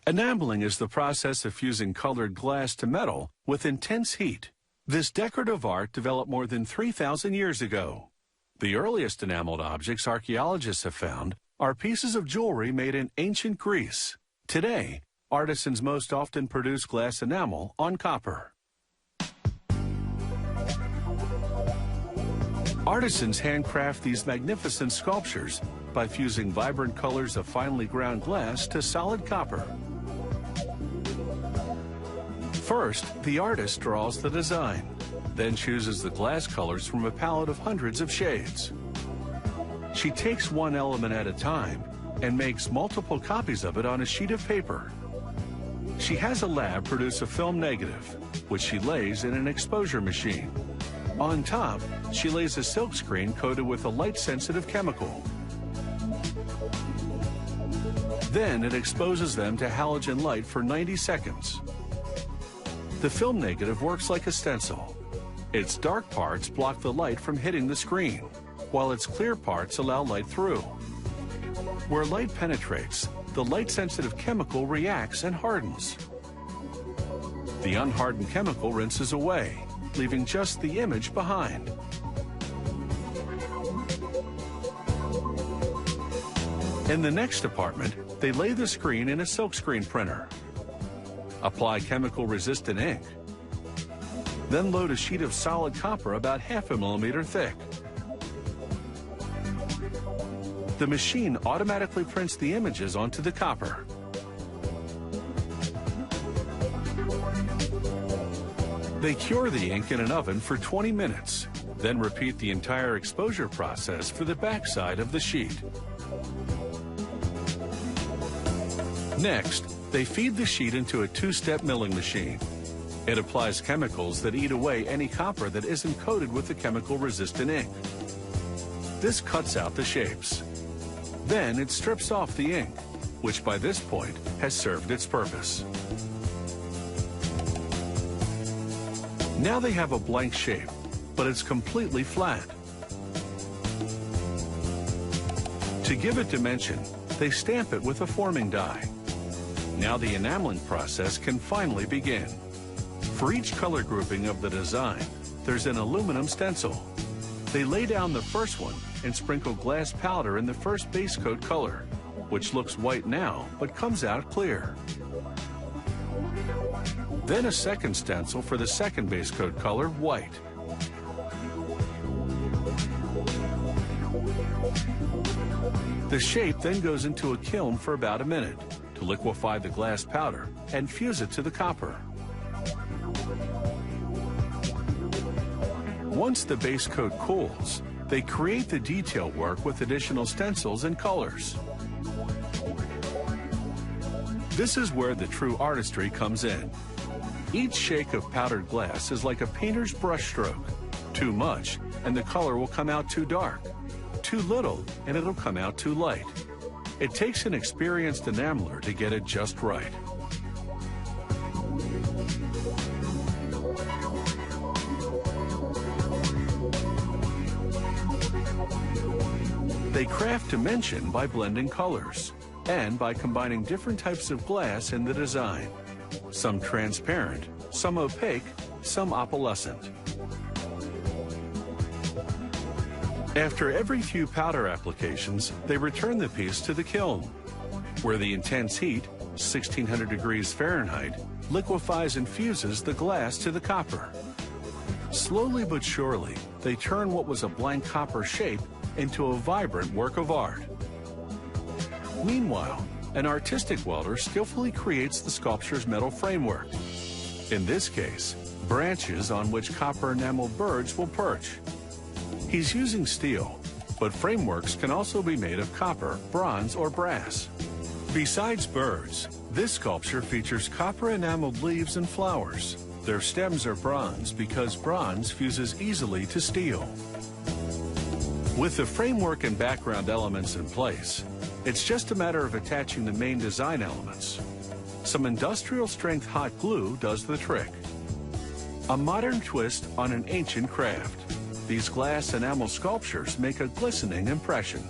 Enameling is the process of fusing colored glass to metal with intense heat. This decorative art developed more than 3,000 years ago. The earliest enameled objects archaeologists have found are pieces of jewelry made in ancient Greece. Today, artisans most often produce glass enamel on copper. Artisans handcraft these magnificent sculptures by fusing vibrant colors of finely ground glass to solid copper. First, the artist draws the design, then chooses the glass colors from a palette of hundreds of shades. She takes one element at a time and makes multiple copies of it on a sheet of paper. She has a lab produce a film negative, which she lays in an exposure machine. On top, she lays a silk screen coated with a light-sensitive chemical. Then it exposes them to halogen light for 90 seconds. The film negative works like a stencil. Its dark parts block the light from hitting the screen, while its clear parts allow light through. Where light penetrates, the light-sensitive chemical reacts and hardens. The unhardened chemical rinses away, leaving just the image behind. In the next department, they lay the screen in a silkscreen printer. Apply chemical-resistant ink. Then load a sheet of solid copper about 0.5 millimeter thick. The machine automatically prints the images onto the copper. They cure the ink in an oven for 20 minutes, then repeat the entire exposure process for the backside of the sheet. Next, they feed the sheet into a two-step milling machine. It applies chemicals that eat away any copper that isn't coated with the chemical-resistant ink. This cuts out the shapes. Then it strips off the ink, which by this point has served its purpose. Now they have a blank shape, but it's completely flat. To give it dimension, they stamp it with a forming die. Now the enameling process can finally begin. For each color grouping of the design, there's an aluminum stencil. They lay down the first one and sprinkle glass powder in the first base coat color, which looks white now but comes out clear. Then a second stencil for the second base coat color, white. The shape then goes into a kiln for about a minute to liquefy the glass powder and fuse it to the copper. Once the base coat cools, they create the detail work with additional stencils and colors. This is where the true artistry comes in. Each shake of powdered glass is like a painter's brushstroke. Too much, and the color will come out too dark. Too little, and it'll come out too light. It takes an experienced enameler to get it just right. They craft dimension by blending colors and by combining different types of glass in the design. Some transparent, some opaque, some opalescent. After every few powder applications, they return the piece to the kiln, where the intense heat, 1600 degrees Fahrenheit, liquefies and fuses the glass to the copper. Slowly but surely, they turn what was a blank copper shape into a vibrant work of art. Meanwhile, an artistic welder skillfully creates the sculpture's metal framework. In this case, branches on which copper enameled birds will perch. He's using steel, but frameworks can also be made of copper, bronze, or brass. Besides birds, this sculpture features copper enameled leaves and flowers. Their stems are bronze because bronze fuses easily to steel. With the framework and background elements in place, it's just a matter of attaching the main design elements. Some industrial-strength hot glue does the trick. A modern twist on an ancient craft. These glass enamel sculptures make a glistening impression.